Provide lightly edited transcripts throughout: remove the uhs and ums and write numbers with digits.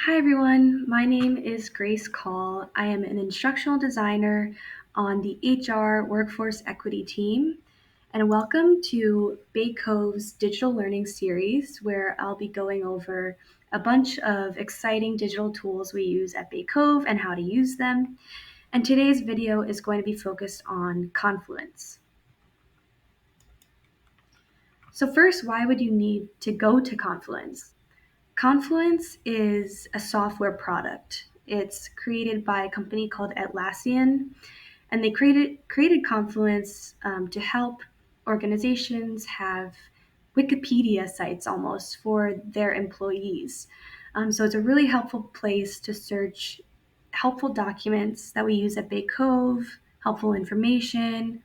Hi everyone, my name is Grace Call. I am an instructional designer on the HR Workforce Equity team, and welcome to Bay Cove's digital learning series, where I'll be going over a bunch of exciting digital tools we use at Bay Cove and how to use them. And today's video is going to be focused on Confluence. So first, why would you need to go to Confluence? Confluence is a software product. It's created by a company called Atlassian, and they created Confluence to help organizations have Wikipedia sites almost for their employees. So it's a really helpful place to search helpful documents that we use at Bay Cove, helpful information,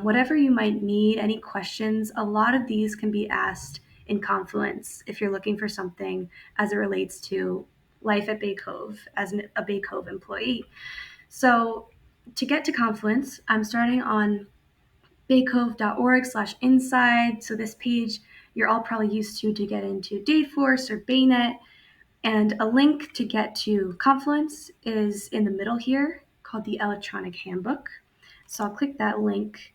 whatever you might need, any questions, a lot of these can be asked in Confluence if you're looking for something as it relates to life at Bay Cove as a Bay Cove employee. So to get to Confluence, I'm starting on baycove.org/inside. So this page you're all probably used to get into Dayforce or Baynet. And a link to get to Confluence is in the middle here called the Electronic Handbook. So I'll click that link.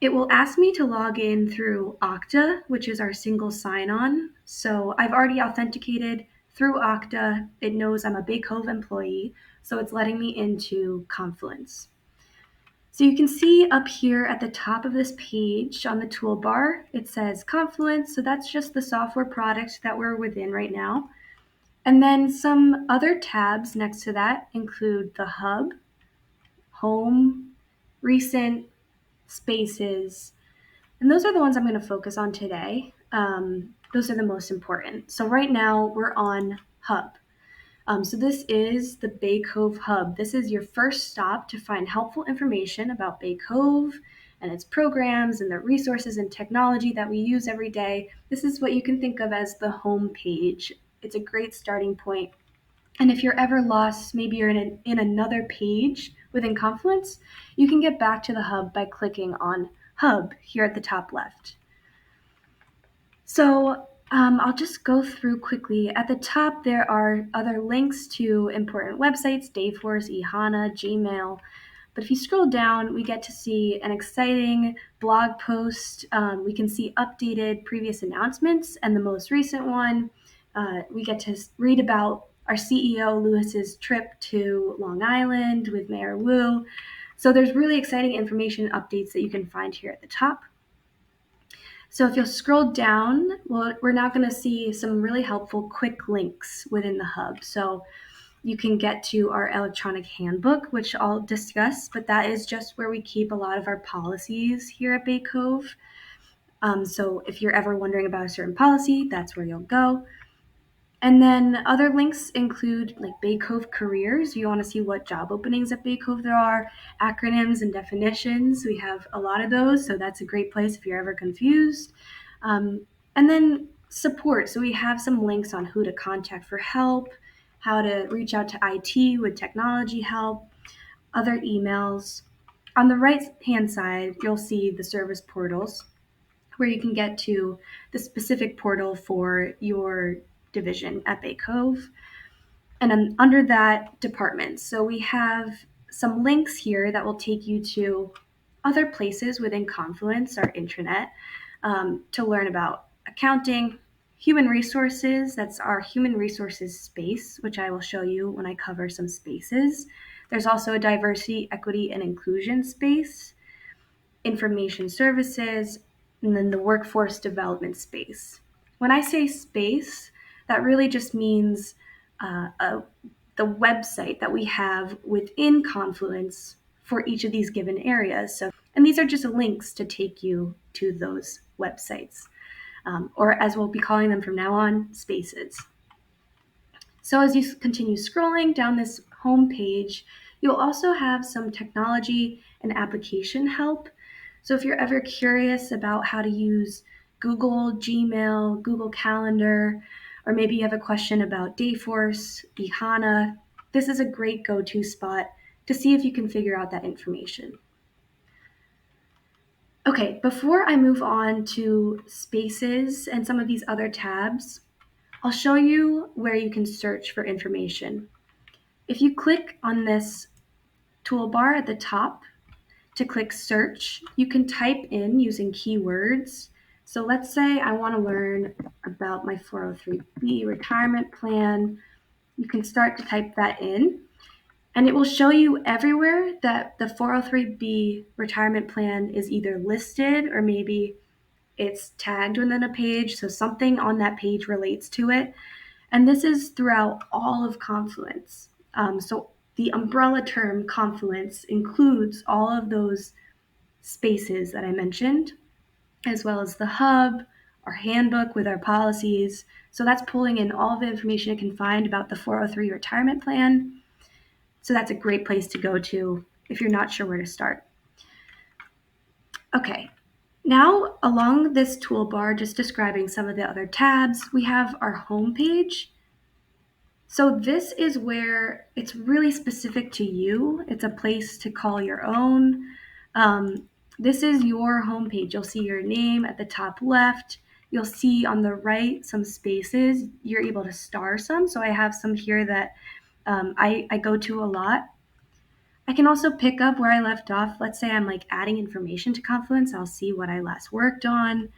It will ask me to log in through Okta, which is our single sign-on. So I've already authenticated through Okta. It knows I'm a Bay Cove employee, so it's letting me into Confluence. So you can see up here at the top of this page on the toolbar, it says Confluence. So that's just the software product that we're within right now. And then some other tabs next to that include the Hub, Home, Recent, Spaces, and those are the ones I'm going to focus on today. Those are the most important. So right now we're on Hub. So this is the Bay Cove Hub. This is your first stop to find helpful information about Bay Cove and its programs and the resources and technology that we use every day. This is what you can think of as the home page. It's a great starting point. And if you're ever lost, maybe you're in another page within Confluence, you can get back to the Hub by clicking on Hub here at the top left. So I'll just go through quickly. At the top, there are other links to important websites, Dayforce, eHana, Gmail. But if you scroll down, we get to see an exciting blog post. We can see updated previous announcements, and the most recent one, we get to read about our CEO Lewis's trip to Long Island with Mayor Wu. So there's really exciting information updates that you can find here at the top. So if you'll scroll down, well, we're now going to see some really helpful quick links within the hub. So you can get to our electronic handbook, which I'll discuss, but that is just where we keep a lot of our policies here at Bay Cove. So if you're ever wondering about a certain policy, that's where you'll go. And then other links include like Bay Cove careers. You want to see what job openings at Bay Cove there are, acronyms and definitions. We have a lot of those, so that's a great place if you're ever confused. And then support. So we have some links on who to contact for help, how to reach out to IT with technology help, other emails. On the right-hand side, you'll see the service portals where you can get to the specific portal for your division at Bay Cove. And then under that, departments. So we have some links here that will take you to other places within Confluence, our intranet, to learn about accounting, human resources. That's our human resources space, which I will show you when I cover some spaces. There's also a diversity, equity, and inclusion space, information services, and then the workforce development space. When I say space, that really just means the website that we have within Confluence for each of these given areas. So, and these are just links to take you to those websites, or as we'll be calling them from now on, spaces. So as you continue scrolling down this home page, you'll also have some technology and application help. So if you're ever curious about how to use Google, Gmail, Google Calendar, or maybe you have a question about Dayforce, eHana, this is a great go-to spot to see if you can figure out that information. Okay, before I move on to spaces and some of these other tabs, I'll show you where you can search for information. If you click on this toolbar at the top to click search, you can type in using keywords. So let's say I want to learn about my 403B retirement plan. You can start to type that in, and it will show you everywhere that the 403B retirement plan is either listed or maybe it's tagged within a page, so something on that page relates to it. And this is throughout all of Confluence. So the umbrella term Confluence includes all of those spaces that I mentioned, as well as the hub, our handbook with our policies. So that's pulling in all the information it can find about the 403 retirement plan. So that's a great place to go to if you're not sure where to start. Okay, now along this toolbar, just describing some of the other tabs, we have our home page. So this is where it's really specific to you. It's a place to call your own. This is your homepage. You'll see your name at the top left. You'll see on the right some spaces. You're able to star some. So I have some here that I go to a lot. I can also pick up where I left off. Let's say I'm like adding information to Confluence. I'll see what I last worked on.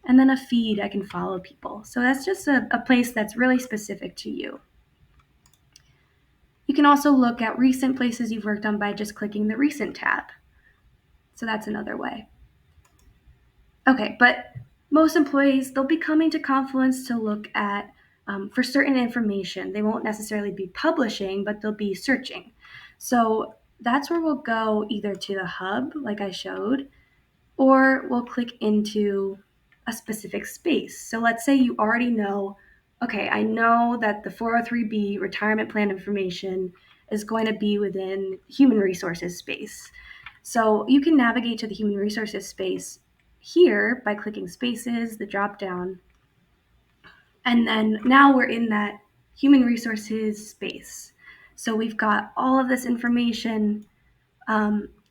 And then a feed, I can follow people. So that's just a place that's really specific to you. You can also look at recent places you've worked on by just clicking the Recent tab. So that's another way. Okay, but most employees, they'll be coming to Confluence to look at for certain information. They won't necessarily be publishing, but they'll be searching. So that's where we'll go either to the hub, like I showed, or we'll click into a specific space. So let's say you already know, okay, I know that the 403B retirement plan information is going to be within human resources space. So you can navigate to the human resources space here by clicking spaces, the drop down, and then now we're in that human resources space. So we've got all of this information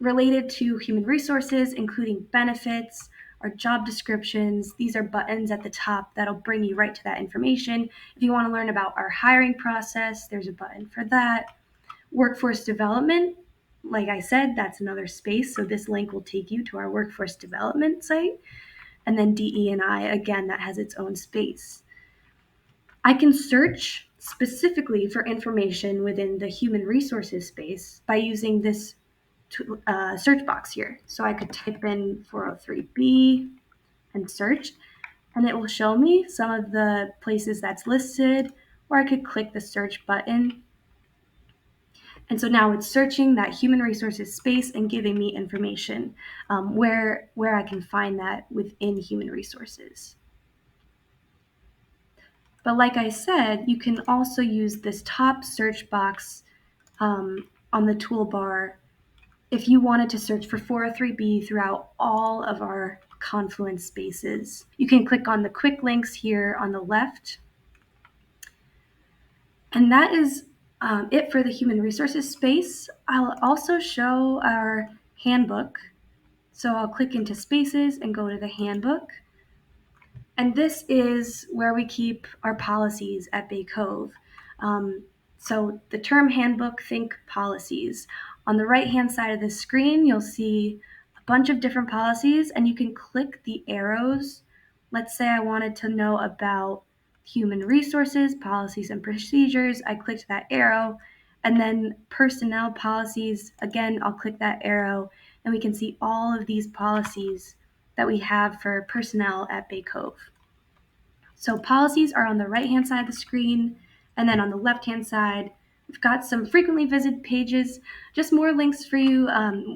related to human resources, including benefits, our job descriptions. These are buttons at the top that'll bring you right to that information. If you want to learn about our hiring process, there's a button for that. Workforce development, like I said, that's another space. So this link will take you to our workforce development site. And then DE&I, again, that has its own space. I can search specifically for information within the human resources space by using this search box here. So I could type in 403B and search, and it will show me some of the places that's listed, or I could click the search button. And so now it's searching that human resources space and giving me information where I can find that within human resources. But like I said, you can also use this top search box on the toolbar if you wanted to search for 403B throughout all of our Confluence spaces. You can click on the quick links here on the left. And that is it for the human resources space. I'll also show our handbook. So I'll click into spaces and go to the handbook. And this is where we keep our policies at Bay Cove. So the term handbook, think policies. On the right-hand side of the screen, you'll see a bunch of different policies, and you can click the arrows. Let's say I wanted to know about human resources, policies, and procedures. I clicked that arrow, and then personnel policies. Again, I'll click that arrow, and we can see all of these policies that we have for personnel at Bay Cove. So policies are on the right-hand side of the screen, and then on the left-hand side, we've got some frequently visited pages, just more links for you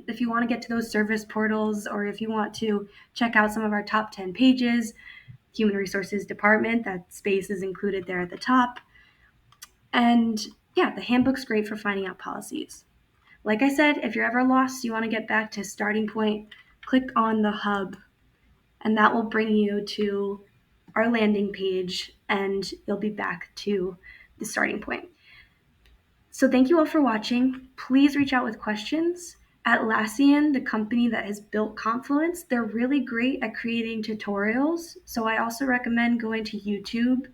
if you want to get to those service portals, or if you want to check out some of our top 10 pages. Human Resources Department, that space is included there at the top. And yeah, the handbook's great for finding out policies. Like I said, if you're ever lost, you want to get back to starting point, click on the hub, and that will bring you to our landing page, and you'll be back to the starting point. So thank you all for watching. Please reach out with questions. Atlassian, the company that has built Confluence, they're really great at creating tutorials. So I also recommend going to YouTube,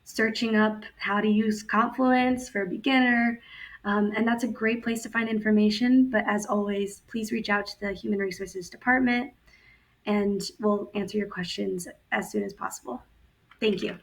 searching up how to use Confluence for a beginner. And that's a great place to find information. But as always, please reach out to the Human Resources Department and we'll answer your questions as soon as possible. Thank you.